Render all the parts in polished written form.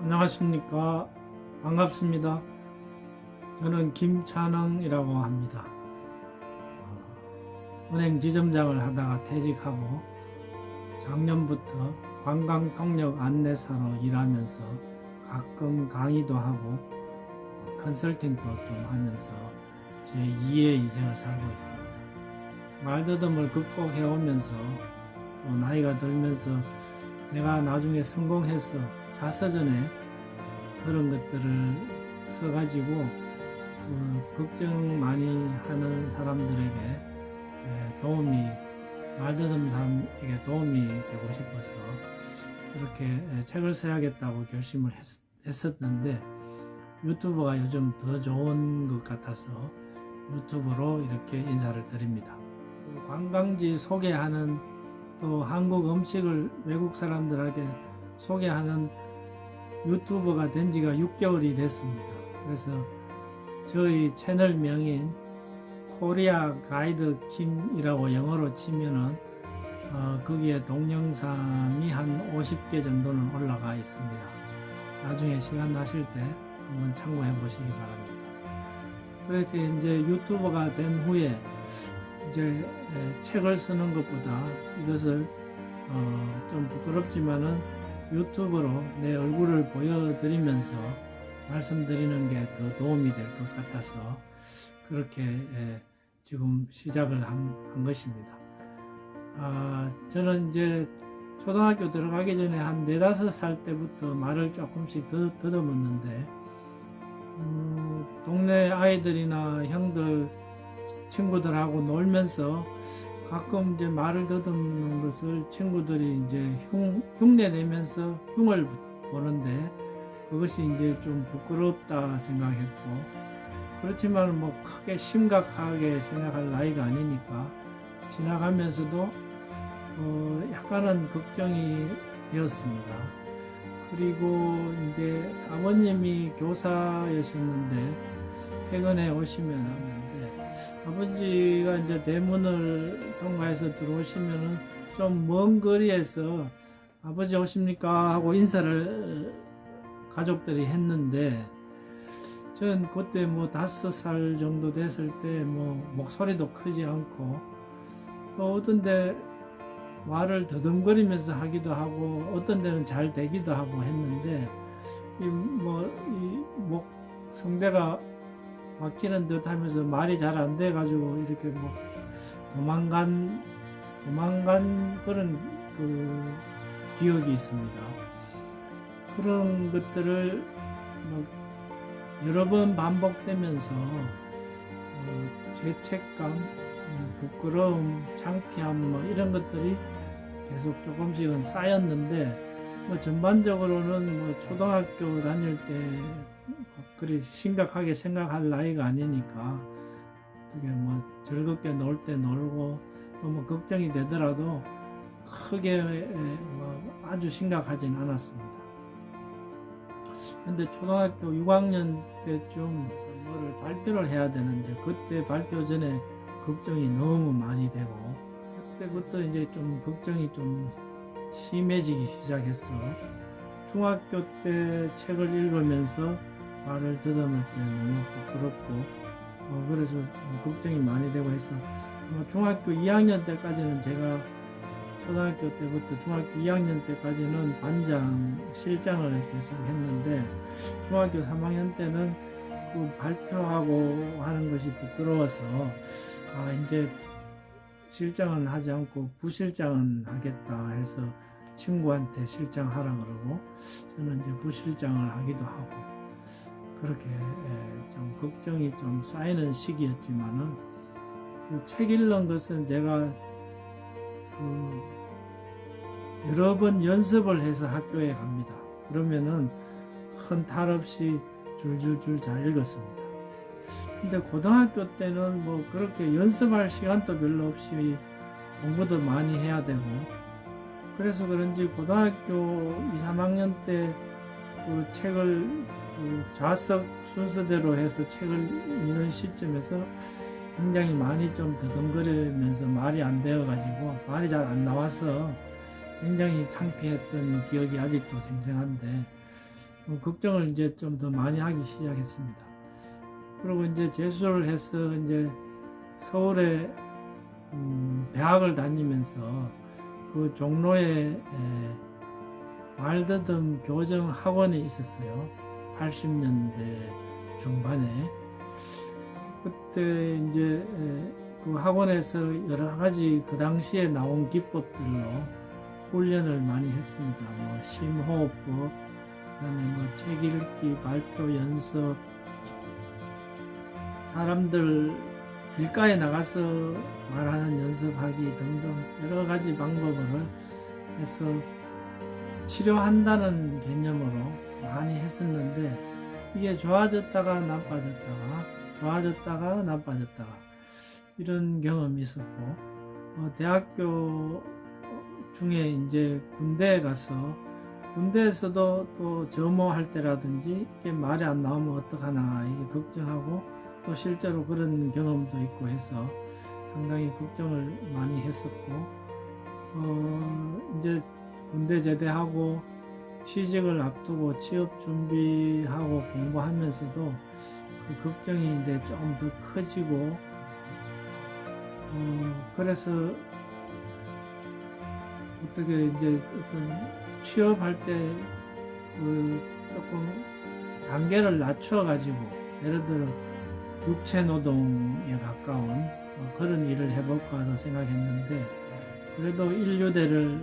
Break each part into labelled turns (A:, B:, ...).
A: 안녕하십니까. 반갑습니다. 저는 김찬흥이라고 합니다. 은행 지점장을 하다가 퇴직하고 작년부터 관광통역 안내사로 일하면서 가끔 강의도 하고 컨설팅도 좀 하면서 제 2의 인생을 살고 있습니다. 말더듬을 극복해 오면서 또 나이가 들면서 내가 나중에 성공해서 자서전에 그런 것들을 써가지고 걱정 많이 하는 사람들에게 말더듬 사람에게 도움이 되고 싶어서 그렇게 책을 써야겠다고 결심을 했었는데 유튜브가 요즘 더 좋은 것 같아서 유튜브로 이렇게 인사를 드립니다. 관광지 소개하는 또 한국 음식을 외국 사람들에게 소개하는 유튜버가 된 지가 6개월이 됐습니다. 그래서 저희 채널명인 코리아 가이드 킴이라고 영어로 치면은 거기에 동영상이 한 50개 정도는 올라가 있습니다. 나중에 시간 나실 때 한번 참고해 보시기 바랍니다. 그렇게 이제 유튜버가 된 후에 이제 책을 쓰는 것보다 이것을 좀 부끄럽지만은 유튜브로 내 얼굴을 보여드리면서 말씀드리는 게 더 도움이 될 것 같아서 그렇게 지금 시작을 한 것입니다. 저는 이제 초등학교 들어가기 전에 한 4, 5살 때부터 말을 조금씩 더듬었는데 동네 아이들이나 형들 친구들하고 놀면서 가끔 이제 말을 더듬는 것을 친구들이 이제 흉내 내면서 흉을 보는데 그것이 이제 좀 부끄럽다 생각했고 그렇지만 뭐 크게 심각하게 생각할 나이가 아니니까 지나가면서도 약간은 걱정이 되었습니다. 그리고 이제 아버님이 교사였었는데 퇴근해 오시면 하는데 아버지가 이제 대문을 통과해서 들어오시면은 좀 먼 거리에서 아버지 오십니까 하고 인사를 가족들이 했는데 전 그때 뭐 5살 정도 됐을 때 뭐 목소리도 크지 않고 또 어떤 데 말을 더듬거리면서 하기도 하고 어떤 데는 잘 되기도 하고 했는데 이 목 성대가 막히는 듯 하면서 말이 잘 안 돼 가지고 이렇게 뭐 도망간 그런 그 기억이 있습니다. 그런 것들을 뭐 여러 번 반복되면서 죄책감, 부끄러움, 창피함 뭐 이런 것들이 계속 조금씩은 쌓였는데 뭐 전반적으로는 뭐 초등학교 다닐 때 그리 심각하게 생각할 나이가 아니니까 어떻게 뭐 즐겁게 놀 때 놀고 또 뭐 걱정이 되더라도 크게 뭐 아주 심각하진 않았습니다. 근데 초등학교 6학년 때쯤 뭐를 발표를 해야 되는데 그때 발표 전에 걱정이 너무 많이 되고 그때부터 이제 좀 걱정이 좀 심해지기 시작했어. 중학교 때 책을 읽으면서 말을 더듬을 때 너무 부끄럽고 그래서 좀 걱정이 많이 되고 해서 중학교 2학년 때까지는 제가 초등학교 때부터 중학교 2학년 때까지는 반장 실장을 계속 했는데 중학교 3학년 때는 그 발표하고 하는 것이 부끄러워서 이제 실장은 하지 않고 부실장은 하겠다 해서 친구한테 실장 하라 그러고 저는 이제 부실장을 하기도 하고 그렇게 좀 걱정이 좀 쌓이는 시기였지만은 그 책 읽는 것은 제가 여러 번 연습을 해서 학교에 갑니다. 그러면은 큰 탈 없이 줄줄줄 잘 읽었습니다. 근데 고등학교 때는 뭐 그렇게 연습할 시간도 별로 없이 공부도 많이 해야 되고 그래서 그런지 고등학교 2, 3학년 때 그 책을 좌석 순서대로 해서 책을 읽는 시점에서 굉장히 많이 좀 더듬거리면서 말이 안 되어가지고 말이 잘 안 나와서 굉장히 창피했던 기억이 아직도 생생한데 걱정을 이제 좀 더 많이 하기 시작했습니다. 그리고 이제 재수를 해서 이제 서울에 대학을 다니면서 그 종로에 말더듬 교정 학원이 있었어요. 80년대 중반에. 그때 이제 그 학원에서 여러 가지 그 당시에 나온 기법들로 훈련을 많이 했습니다. 뭐 심호흡법, 그다음에 뭐 책 읽기, 발표 연습, 사람들 길가에 나가서 말하는 연습하기 등등 여러 가지 방법을 해서 치료한다는 개념으로 많이 했었는데, 이게 좋아졌다가 나빠졌다가 좋아졌다가 나빠졌다가 이런 경험이 있었고, 대학교 중에 이제 군대에 가서 군대에서도 또 점호할 때라든지 이게 말이 안 나오면 어떡하나 이게 걱정하고, 또 실제로 그런 경험도 있고 해서 상당히 걱정을 많이 했었고, 이제 군대 제대하고 취직을 앞두고 취업 준비하고 공부하면서도 그 걱정이 이제 좀 더 커지고, 그래서 어떻게 이제 어떤 취업할 때 그 조금 단계를 낮춰가지고, 예를 들어 육체 노동에 가까운 그런 일을 해볼까도 생각했는데, 그래도 인류대를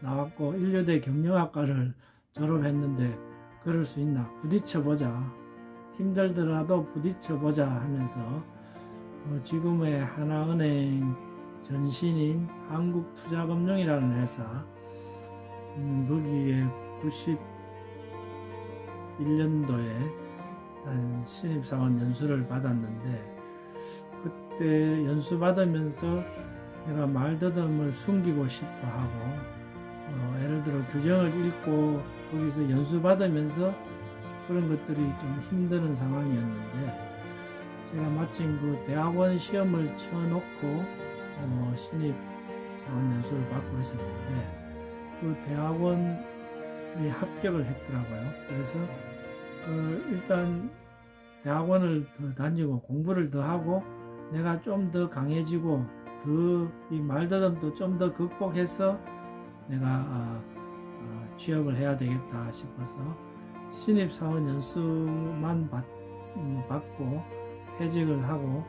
A: 나왔고 인류대 경영학과를 졸업했는데 그럴 수 있나, 부딪혀보자, 힘들더라도 부딪혀보자 하면서 지금의 하나은행 전신인 한국투자금융이라는 회사, 거기에 91년도에 신입사원 연수를 받았는데, 그때 연수 받으면서 내가 말더듬을 숨기고 싶어 하고, 예를 들어 규정을 읽고 거기서 연수 받으면서 그런 것들이 좀 힘드는 상황이었는데, 제가 마침 그 대학원 시험을 쳐놓고 신입사원 연수를 받고 있었는데, 그 대학원에 합격을 했더라고요. 그래서 일단 대학원을 더 다니고 공부를 더 하고 내가 좀 더 강해지고 이 말더듬도 좀 더 극복해서 내가 취업을 해야 되겠다 싶어서 신입사원 연수만 받고 퇴직을 하고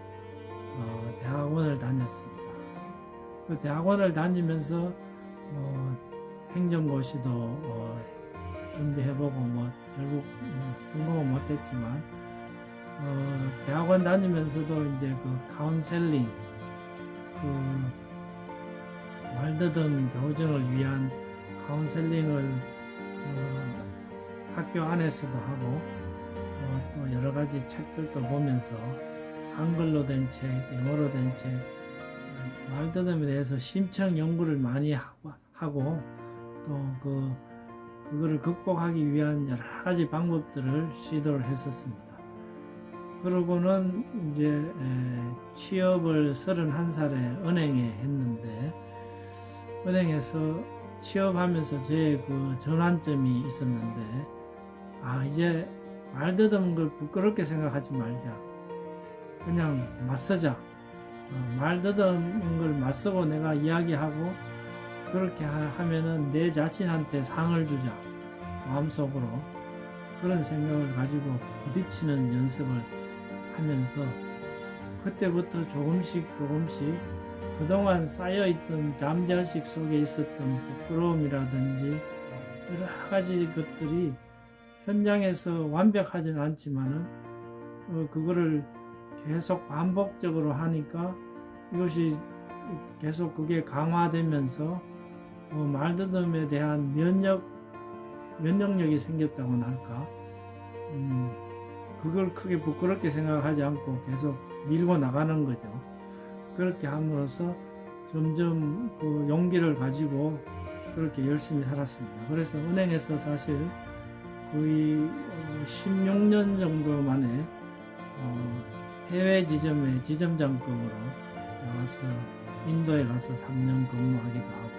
A: 대학원을 다녔습니다. 그 대학원을 다니면서 행정고시도 준비해보고 결국 성공은 못했지만, 대학원 다니면서도 이제 그 카운셀링, 그 말더듬 교정을 위한 카운셀링을 학교 안에서도 하고, 또 여러 가지 책들도 보면서 한글로 된 책, 영어로 된 책, 말더듬에 대해서 심층 연구를 많이 하고 또 그거를 극복하기 위한 여러 가지 방법들을 시도를 했었습니다. 그러고는 이제 취업을 31살에 은행에 했는데, 은행에서 취업하면서 제 그 전환점이 있었는데, 이제 말더듬은 걸 부끄럽게 생각하지 말자, 그냥 맞서자, 말더듬은 걸 맞서고 내가 이야기하고 그렇게 하면은 내 자신한테 상을 주자, 마음속으로 그런 생각을 가지고 부딪히는 연습을 하면서, 그때부터 조금씩 그동안 쌓여있던 잠자식 속에 있었던 부끄러움이라든지 여러 가지 것들이 현장에서 완벽하진 않지만은 그거를 계속 반복적으로 하니까 이것이 계속 그게 강화되면서 말더듬에 대한 면역력이 생겼다고나 할까, 그걸 크게 부끄럽게 생각하지 않고 계속 밀고 나가는 거죠. 그렇게 함으로써 점점 그 용기를 가지고 그렇게 열심히 살았습니다. 그래서 은행에서 사실 거의 16년 정도 만에 해외 지점의 지점장급으로 나와서 인도에 가서 3년 근무하기도 하고,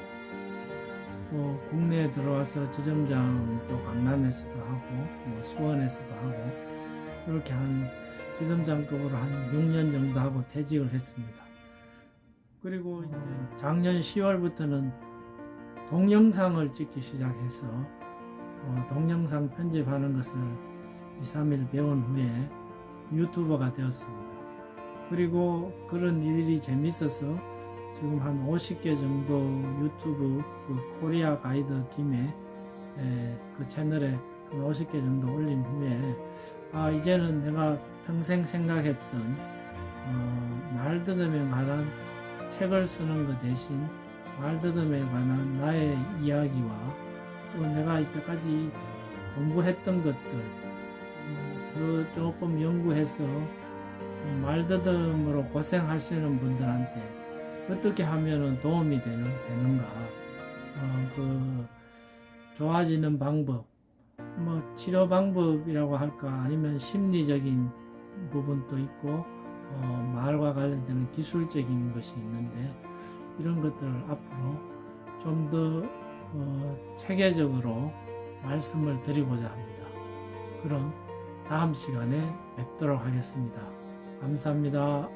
A: 또 국내 지점장에 들어와서 지점장도 강남에서도 하고 뭐 수원에서도 하고 그렇게 한 지점장급으로 한 6년 정도 하고 퇴직을 했습니다. 그리고 이제 작년 10월부터는 동영상을 찍기 시작해서 동영상 편집하는 것을 2, 3일 배운 후에 유튜버가 되었습니다. 그리고 그런 일이 재밌어서 지금 한 50개 정도 유튜브 그 코리아 가이드 김에 그 채널에 한 50개 정도 올린 후에 이제는 내가 평생 생각했던 말드듬에 관한 책을 쓰는 것 대신 말드듬에 관한 나의 이야기와 또 내가 이때까지 공부했던 것들 더 조금 연구해서 말드듬으로 고생하시는 분들한테 어떻게 하면 도움이 되는가 그 좋아지는 방법 뭐 치료 방법이라고 할까 아니면 심리적인 부분도 있고 말과 관련되는 기술적인 것이 있는데 이런 것들을 앞으로 좀 더 체계적으로 말씀을 드리고자 합니다. 그럼 다음 시간에 뵙도록 하겠습니다. 감사합니다.